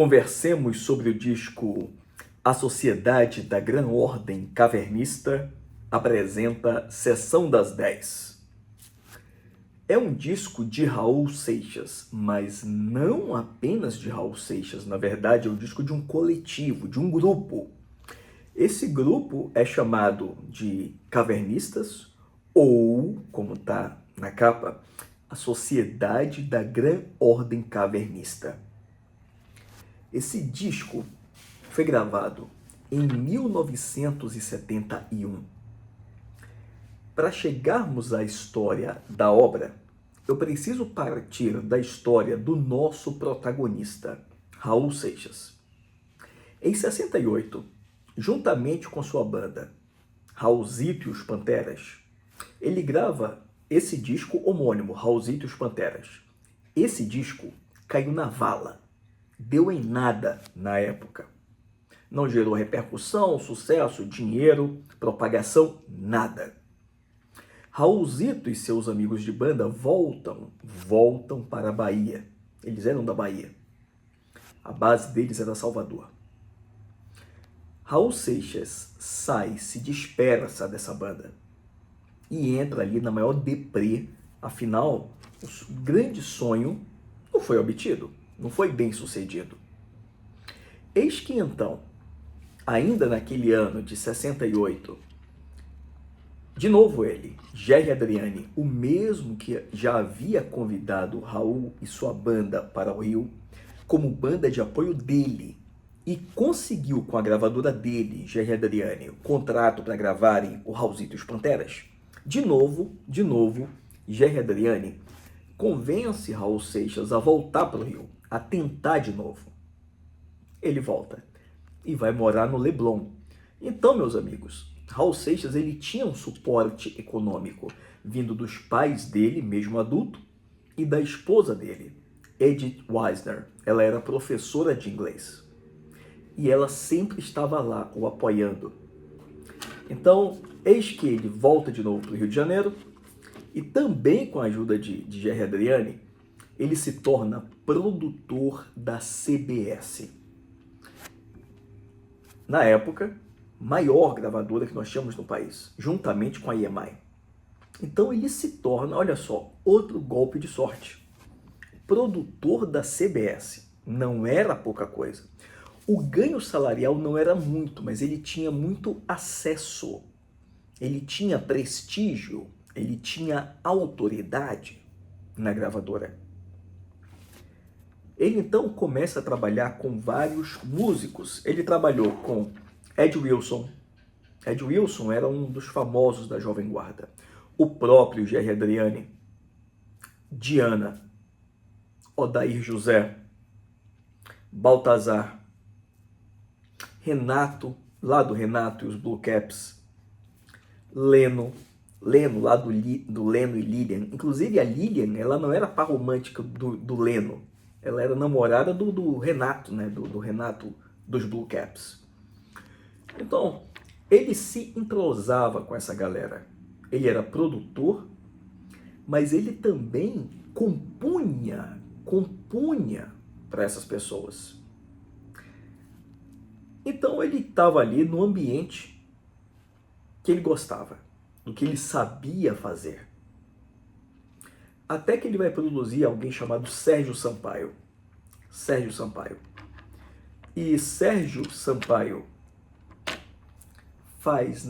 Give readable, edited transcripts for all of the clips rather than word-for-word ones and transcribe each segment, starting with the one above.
Conversemos sobre o disco A Sociedade da Gran Ordem Cavernista apresenta Sessão das 10. É um disco de Raul Seixas, mas não apenas de Raul Seixas. Na verdade, é um disco de um coletivo, de um grupo. Esse grupo é chamado de Cavernistas ou, como está na capa, A Sociedade da Gran Ordem Cavernista. Esse disco foi gravado em 1971. Para chegarmos à história da obra, eu preciso partir da história do nosso protagonista, Raul Seixas. Em 68, juntamente com sua banda, Raulzito e os Panteras, ele grava esse disco homônimo, Raulzito e os Panteras. Esse disco caiu na vala, deu em nada na época. Não gerou repercussão, sucesso, dinheiro, propagação, nada. Raulzito e seus amigos de banda voltam para a Bahia. Eles eram da Bahia. A base deles era Salvador. Raul Seixas se dispersa dessa banda e entra ali na maior deprê. Afinal, o grande sonho não foi obtido, não foi bem sucedido. Eis que então, ainda naquele ano de 68, de novo ele, Gerry Adriani, o mesmo que já havia convidado Raul e sua banda para o Rio, como banda de apoio dele, e conseguiu com a gravadora dele, Gerry Adriani, o contrato para gravarem o Raulzito e os Panteras. De novo, Gerry Adriani convence Raul Seixas a voltar para o Rio, a tentar de novo. Ele volta e vai morar no Leblon. Então, meus amigos, Raul Seixas ele tinha um suporte econômico vindo dos pais dele, mesmo adulto, e da esposa dele, Edith Weisner. Ela era professora de inglês e ela sempre estava lá o apoiando. Então, eis que ele volta de novo para o Rio de Janeiro e também com a ajuda de Gerry Adriani, ele se torna produtor da CBS. Na época, maior gravadora que nós tínhamos no país, juntamente com a EMI. Então ele se torna, olha só, outro golpe de sorte. Produtor da CBS. Não era pouca coisa. O ganho salarial não era muito, mas ele tinha muito acesso. Ele tinha prestígio, ele tinha autoridade na gravadora. Ele então começa a trabalhar com vários músicos. Ele trabalhou com Ed Wilson. Ed Wilson era um dos famosos da Jovem Guarda. O próprio Gerry Adriani, Diana, Odair José, Baltazar, Renato, lá do Renato e os Blue Caps, Leno, lá do Leno e Lilian. Inclusive a Lilian, ela não era par romântica do Leno. Ela era namorada do Renato, né? Do Renato dos Blue Caps. Então, ele se entrosava com essa galera. Ele era produtor, mas ele também compunha para essas pessoas. Então, ele estava ali no ambiente que ele gostava, do que ele sabia fazer. Até que ele vai produzir alguém chamado Sérgio Sampaio. E Sérgio Sampaio faz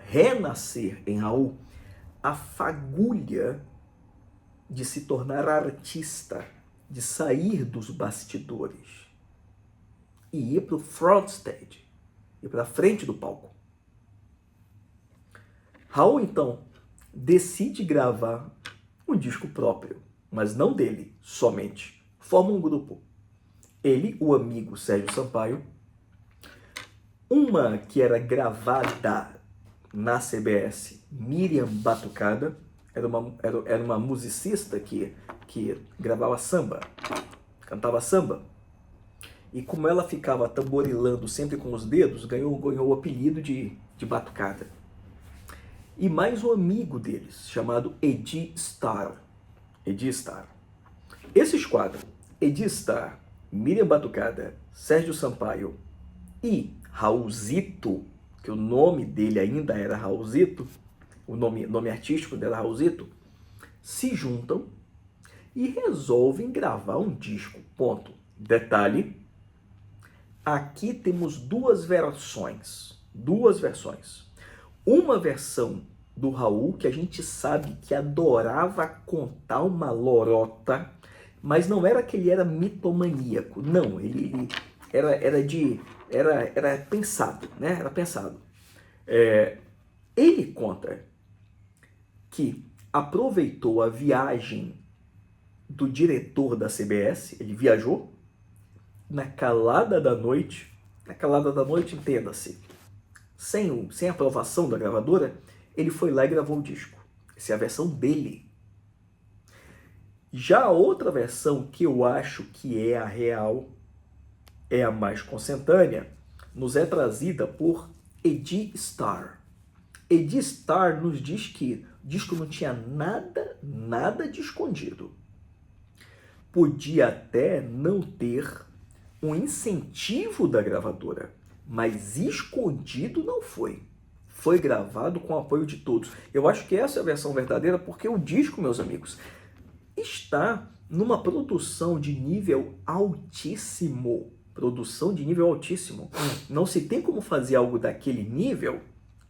renascer em Raul a fagulha de se tornar artista, de sair dos bastidores e ir para o front stage, ir para a frente do palco. Raul, então, decide gravar um disco próprio, mas não dele somente. Forma um grupo. Ele, o amigo Sérgio Sampaio, uma que era gravada na CBS, Miriam Batucada, era uma musicista que gravava samba, cantava samba. E como ela ficava tamborilando sempre com os dedos, ganhou o apelido de Batucada. E mais um amigo deles, chamado Edi Starr. Esse quadro, Edi Starr Miriam Batucada, Sérgio Sampaio e Raulzito, que o nome dele ainda era Raulzito, o nome artístico dele era Raulzito, se juntam e resolvem gravar um disco. Ponto. Detalhe, aqui temos duas versões. Uma versão do Raul, que a gente sabe que adorava contar uma lorota, mas não era que ele era mitomaníaco, não, ele era pensado, né? Era pensado. Ele conta que aproveitou a viagem do diretor da CBS, ele viajou na calada da noite, entenda-se, sem aprovação da gravadora, ele foi lá e gravou o disco. Essa é a versão dele. Já a outra versão, que eu acho que é a real, é a mais consentânea, nos é trazida por Edi Starr. Edi Starr nos diz que o disco não tinha nada de escondido. Podia até não ter um incentivo da gravadora, mas escondido não foi. Foi gravado com o apoio de todos. Eu acho que essa é a versão verdadeira, porque o disco, meus amigos, está numa produção de nível altíssimo. Não se tem como fazer algo daquele nível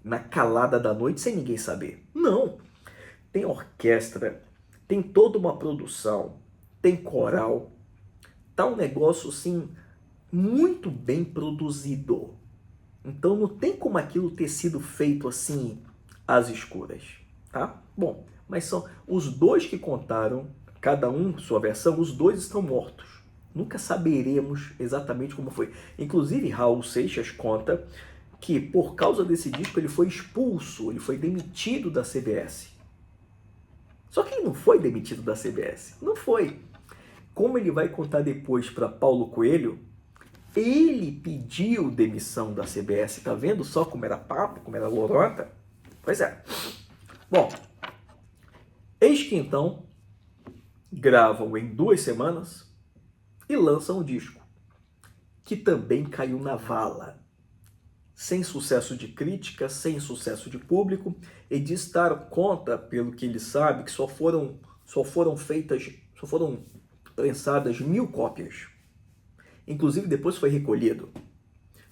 na calada da noite sem ninguém saber. Não. Tem orquestra, tem toda uma produção, tem coral. Tá um negócio, assim, muito bem produzido. Então não tem como aquilo ter sido feito assim às escuras, tá? Bom, mas são os dois que contaram, cada um sua versão, os dois estão mortos. Nunca saberemos exatamente como foi. Inclusive, Raul Seixas conta que por causa desse disco ele foi expulso, ele foi demitido da CBS. Só que ele não foi demitido da CBS, não foi. Como ele vai contar depois para Paulo Coelho, ele pediu demissão da CBS. Tá vendo só como era papo, como era lorota? Pois é. Bom, eis que então gravam em 2 semanas e lançam um disco que também caiu na vala. Sem sucesso de crítica, sem sucesso de público. Edi Starr conta, pelo que ele sabe, que só foram prensadas 1000 cópias. Inclusive depois foi recolhido.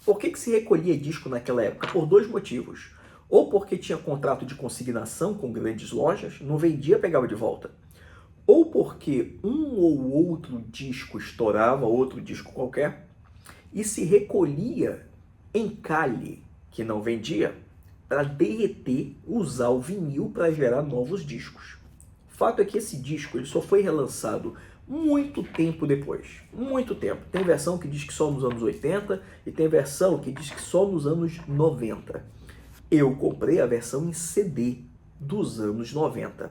Por que se recolhia disco naquela época? Por 2 motivos. Ou porque tinha contrato de consignação com grandes lojas, não vendia, pegava de volta. Ou porque um ou outro disco estourava, outro disco qualquer, e se recolhia encalhe, que não vendia, para derreter, usar o vinil para gerar novos discos. O fato é que esse disco ele só foi relançado muito tempo depois. Muito tempo. Tem versão que diz que só nos anos 80 e tem versão que diz que só nos anos 90. Eu comprei a versão em CD dos anos 90.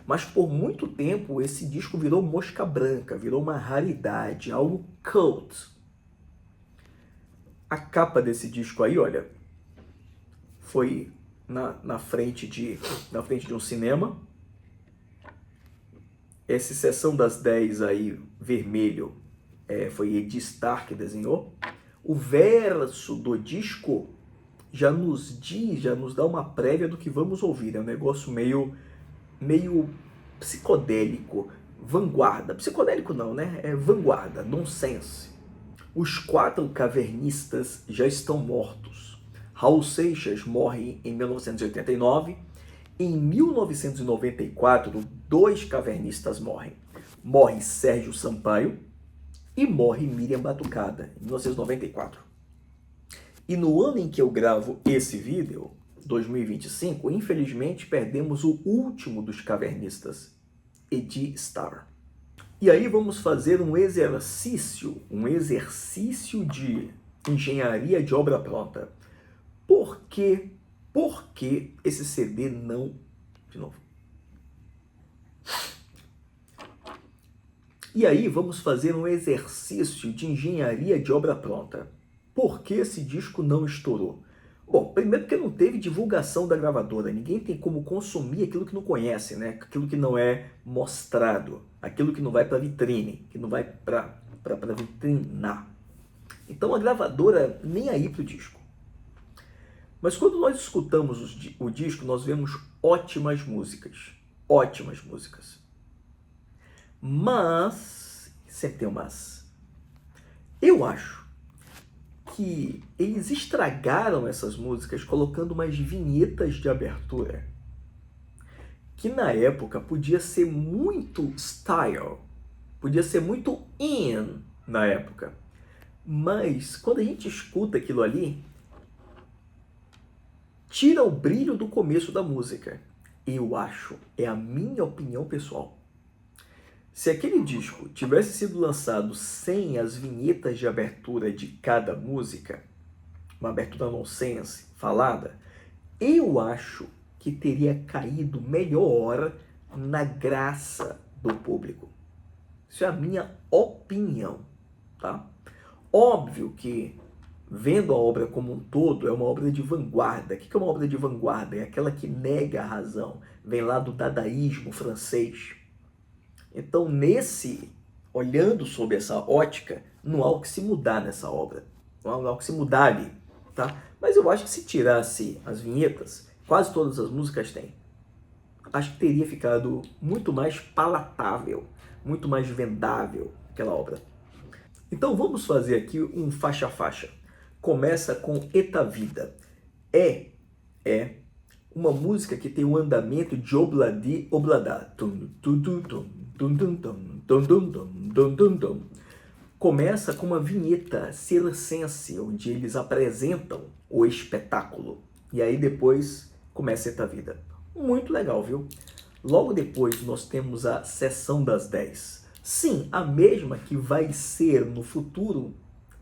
Mas por muito tempo esse disco virou mosca branca, virou uma raridade, algo cult. A capa desse disco aí, olha, foi na frente de um cinema. Essa Sessão das 10 aí, vermelho, foi Edi Starr que desenhou. O verso do disco já nos dá uma prévia do que vamos ouvir. É um negócio meio psicodélico, vanguarda. Psicodélico não, né? É vanguarda, nonsense. Os 4 cavernistas já estão mortos. Raul Seixas morre em 1989. Em 1994, 2 cavernistas morrem. Morre Sérgio Sampaio e morre Miriam Batucada, em 1994. E no ano em que eu gravo esse vídeo, 2025, infelizmente perdemos o último dos cavernistas, Edi Starr. E aí vamos fazer um exercício de engenharia de obra pronta. Por que esse CD não... De novo. E aí vamos fazer um exercício de engenharia de obra pronta. Por que esse disco não estourou? Bom, primeiro porque não teve divulgação da gravadora. Ninguém tem como consumir aquilo que não conhece, né? Aquilo que não é mostrado, aquilo que não vai para vitrine, que não vai para para vitrinar. Então a gravadora nem aí pro disco. Mas quando nós escutamos o disco, nós vemos ótimas músicas. Ótimas músicas. Mas, sempre tem um mas, eu acho que eles estragaram essas músicas colocando umas vinhetas de abertura que na época podia ser muito style, podia ser muito in na época. Mas quando a gente escuta aquilo ali, tira o brilho do começo da música. Eu acho, é a minha opinião pessoal. Se aquele disco tivesse sido lançado sem as vinhetas de abertura de cada música, uma abertura nonsense falada, eu acho que teria caído melhor na graça do público. Isso é a minha opinião, tá? Óbvio que, vendo a obra como um todo, é uma obra de vanguarda. O que é uma obra de vanguarda? É aquela que nega a razão. Vem lá do dadaísmo francês. Então, olhando sob essa ótica, não há o que se mudar nessa obra. Não há o que se mudar ali, tá? Mas eu acho que se tirasse as vinhetas, quase todas as músicas têm, acho que teria ficado muito mais palatável, muito mais vendável aquela obra. Então vamos fazer aqui um faixa-faixa. Começa com Eta Vida. É uma música que tem um andamento de obladi, obladá. Começa com uma vinheta circense, onde eles apresentam o espetáculo. E aí depois começa Eta Vida. Muito legal, viu? Logo depois nós temos a Sessão das 10. Sim, a mesma que vai ser no futuro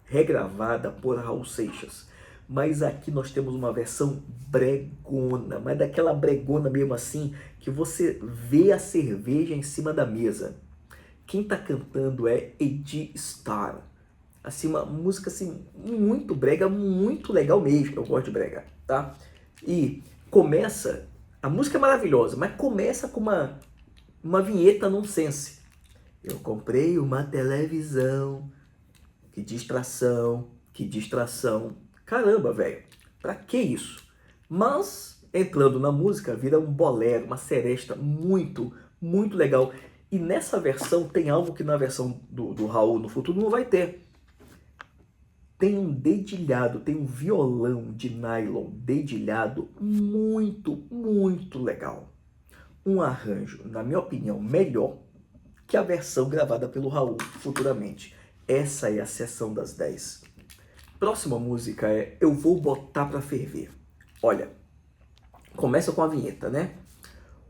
regravada por Raul Seixas. Mas aqui nós temos uma versão bregona, mas daquela bregona mesmo assim, que você vê a cerveja em cima da mesa. Quem tá cantando é Edi Star. Assim, uma música assim, muito brega, muito legal mesmo. Eu gosto de brega, tá? E começa, a música é maravilhosa, mas começa com uma vinheta nonsense. Eu comprei uma televisão, que distração, que distração. Caramba, velho, pra que isso? Mas, entrando na música, vira um bolero, uma seresta muito, muito legal. E nessa versão tem algo que na versão do Raul no futuro não vai ter. Tem um dedilhado, tem um violão de nylon dedilhado muito, muito legal. Um arranjo, na minha opinião, melhor que a versão gravada pelo Raul futuramente. Essa é a Sessão das 10. Próxima música é Eu Vou Botar Pra Ferver. Olha, começa com a vinheta, né?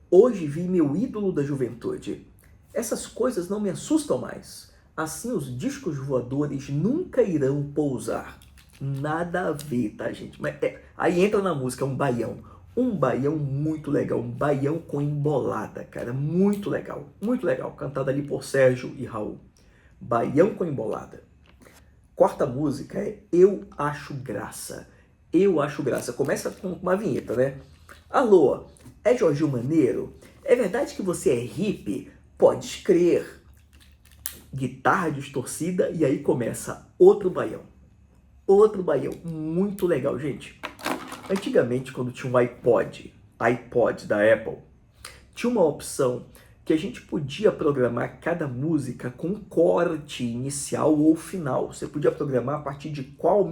Hoje vi meu ídolo da juventude. Essas coisas não me assustam mais. Assim os discos voadores nunca irão pousar. Nada a ver, tá, gente? Mas aí entra na música um baião. Um baião muito legal, um baião com embolada, cara. Muito legal, cantado ali por Sérgio e Raul. Baião com embolada. Quarta música é Eu Acho Graça. Eu Acho Graça. Começa com uma vinheta, né? Alô, é Jorginho Maneiro? É verdade que você é hippie? Podes crer. Guitarra distorcida e aí começa outro baião. Outro baião. Muito legal, gente. Antigamente, quando tinha um iPod da Apple, tinha uma opção que a gente podia programar cada música com um corte inicial ou final. Você podia programar a partir de qual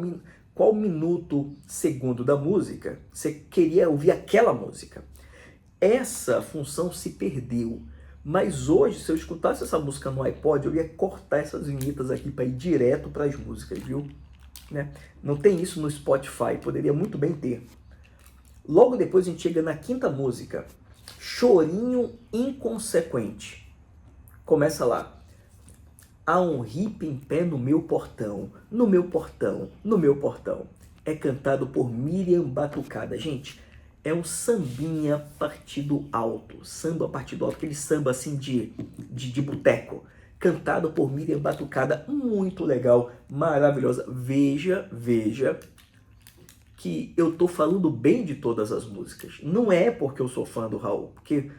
minuto, segundo da música você queria ouvir aquela música. Essa função se perdeu. Mas hoje, se eu escutasse essa música no iPod, eu ia cortar essas vinhetas aqui para ir direto para as músicas, viu? Né? Não tem isso no Spotify, poderia muito bem ter. Logo depois a gente chega na quinta música, Chorinho Inconsequente. Começa lá. Há um hippie em pé no meu portão, no meu portão, no meu portão. É cantado por Miriam Batucada. Gente, é um sambinha partido alto, samba partido alto, aquele samba assim de boteco, cantado por Miriam Batucada, muito legal, maravilhosa. Veja que eu tô falando bem de todas as músicas. Não é porque eu sou fã do Raul, porque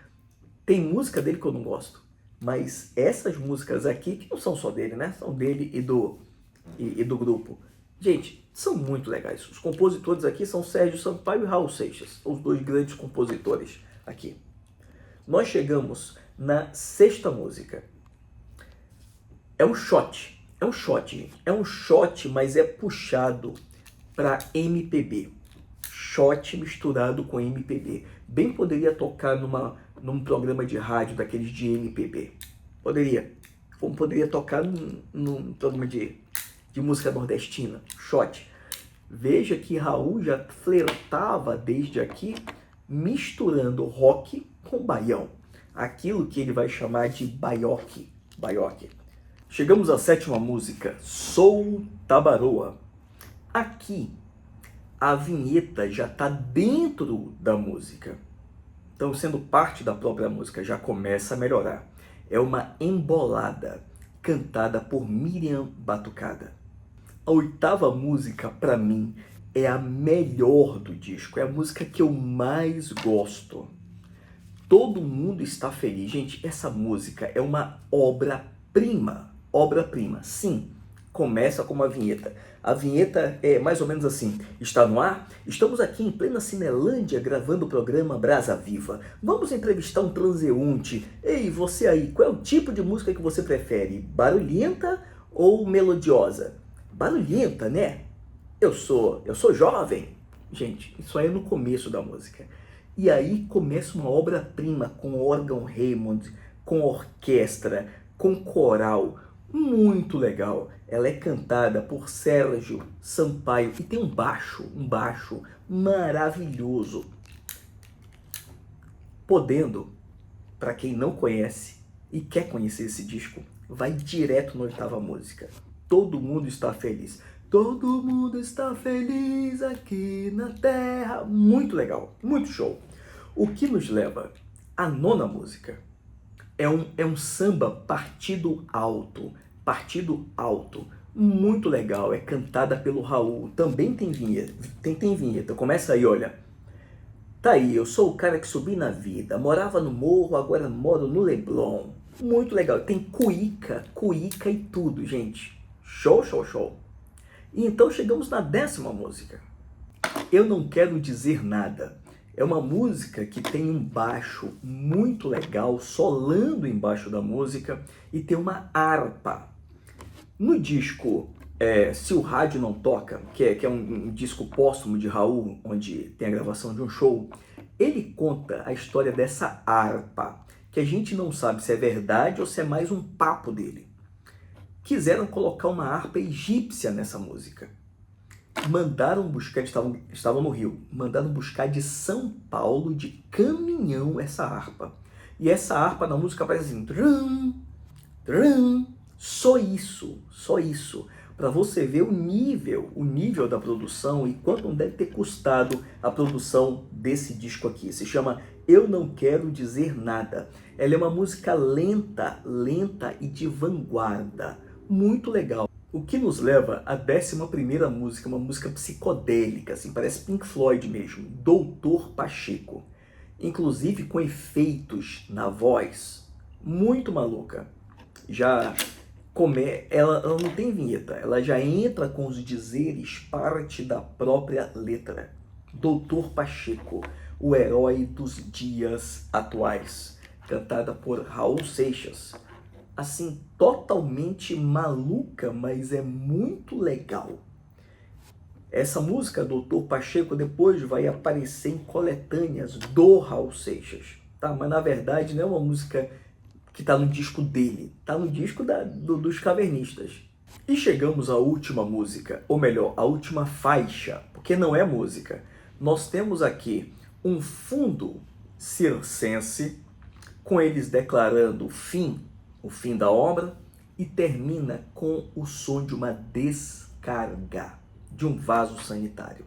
tem música dele que eu não gosto. Mas essas músicas aqui, que não são só dele, né? São dele e do grupo. Gente, são muito legais. Os compositores aqui são Sérgio Sampaio e Raul Seixas, os dois grandes compositores aqui. Nós chegamos na sexta música. É um shot, gente. É um shot, mas é puxado para MPB. Shot misturado com MPB. Bem poderia tocar num programa de rádio daqueles de MPB. Poderia. Como poderia tocar num programa de música nordestina. Shot. Veja que Raul já flertava desde aqui, misturando rock com baião. Aquilo que ele vai chamar de baioque. Baioque. Chegamos à sétima música, Sou Tabaroa. Aqui, a vinheta já está dentro da música. Então, sendo parte da própria música, já começa a melhorar. É uma embolada, cantada por Miriam Batucada. A oitava música, para mim, é a melhor do disco. É a música que eu mais gosto. Todo mundo está feliz. Gente, essa música é uma obra-prima. Obra-prima. Sim, começa com uma vinheta. A vinheta é mais ou menos assim. Está no ar? Estamos aqui em plena Cinelândia gravando o programa Brasa Viva. Vamos entrevistar um transeunte. Ei, você aí, qual é o tipo de música que você prefere? Barulhenta ou melodiosa? Barulhenta, né? Eu sou jovem. Gente, isso aí é no começo da música. E aí começa uma obra-prima com órgão Hammond, com orquestra, com coral. Muito legal. Ela é cantada por Sérgio Sampaio e tem um baixo maravilhoso. Podendo, para quem não conhece e quer conhecer esse disco, vai direto na oitava música. Todo mundo está feliz. Todo mundo está feliz aqui na terra. Muito legal, muito show. O que nos leva à nona música. É um samba partido alto. Partido alto. Muito legal. É cantada pelo Raul. Também tem vinheta. Tem vinheta. Começa aí, olha. Tá aí, eu sou o cara que subi na vida. Morava no morro, agora moro no Leblon. Muito legal. Tem cuíca e tudo, gente. Show, show, show. E então chegamos na décima música. Eu Não Quero Dizer Nada. É uma música que tem um baixo muito legal, solando embaixo da música, e tem uma harpa. No disco Se o Rádio Não Toca, que é um disco póstumo de Raul, onde tem a gravação de um show, ele conta a história dessa harpa, que a gente não sabe se é verdade ou se é mais um papo dele. Quiseram colocar uma harpa egípcia nessa música. Mandaram buscar, estavam no Rio, mandaram buscar de São Paulo, de caminhão, essa harpa. E essa harpa na música aparece assim, trum, trum, só isso, para você ver o nível da produção e quanto deve ter custado a produção desse disco aqui. Se chama Eu Não Quero Dizer Nada. Ela é uma música lenta e de vanguarda. Muito legal. O que nos leva à 11ª música, uma música psicodélica, assim, parece Pink Floyd mesmo, Doutor Pacheco. Inclusive com efeitos na voz, muito maluca. Ela não tem vinheta, ela já entra com os dizeres, parte da própria letra. Doutor Pacheco, o herói dos dias atuais, cantada por Raul Seixas. Assim, totalmente maluca, mas é muito legal. Essa música, Doutor Pacheco, depois vai aparecer em coletâneas do Raul Seixas, tá? Mas na verdade não é uma música que está no disco dele, está no disco dos Cavernistas. E chegamos à última música, ou melhor, à última faixa, porque não é música. Nós temos aqui um fundo circense, com eles declarando o fim da obra, e termina com o som de uma descarga de um vaso sanitário.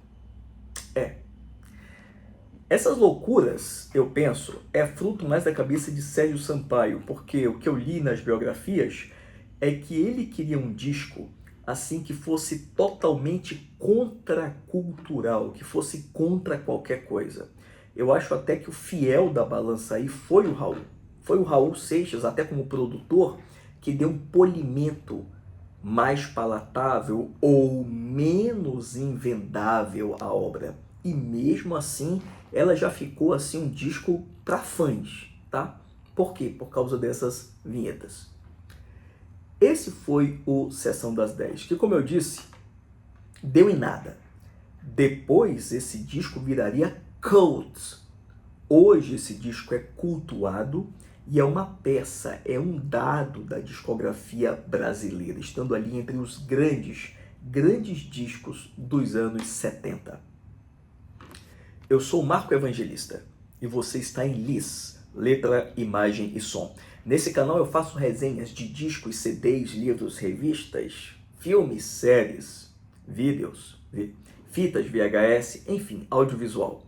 Essas loucuras, eu penso, é fruto mais da cabeça de Sérgio Sampaio, porque o que eu li nas biografias é que ele queria um disco assim que fosse totalmente contracultural, que fosse contra qualquer coisa. Eu acho até que o fiel da balança aí foi o Raul. Foi o Raul Seixas, até como produtor, que deu um polimento mais palatável ou menos invendável à obra. E mesmo assim, ela já ficou assim um disco para fãs, tá? Por quê? Por causa dessas vinhetas. Esse foi o Sessão das 10, que, como eu disse, deu em nada. Depois, esse disco viraria cult. Hoje, esse disco é cultuado e é uma peça, é um dado da discografia brasileira, estando ali entre os grandes discos dos anos 70. Eu sou o Marco Evangelista e você está em LIS, Letra, Imagem e Som. Nesse canal eu faço resenhas de discos, CDs, livros, revistas, filmes, séries, vídeos, fitas VHS, enfim, audiovisual.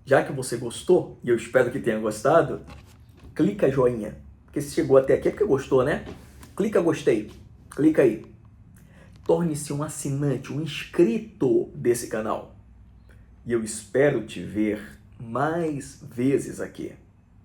Já que você gostou, e eu espero que tenha gostado, clica joinha, porque se chegou até aqui é porque gostou, né? Clica gostei, clica aí. Torne-se um assinante, um inscrito desse canal. E eu espero te ver mais vezes aqui.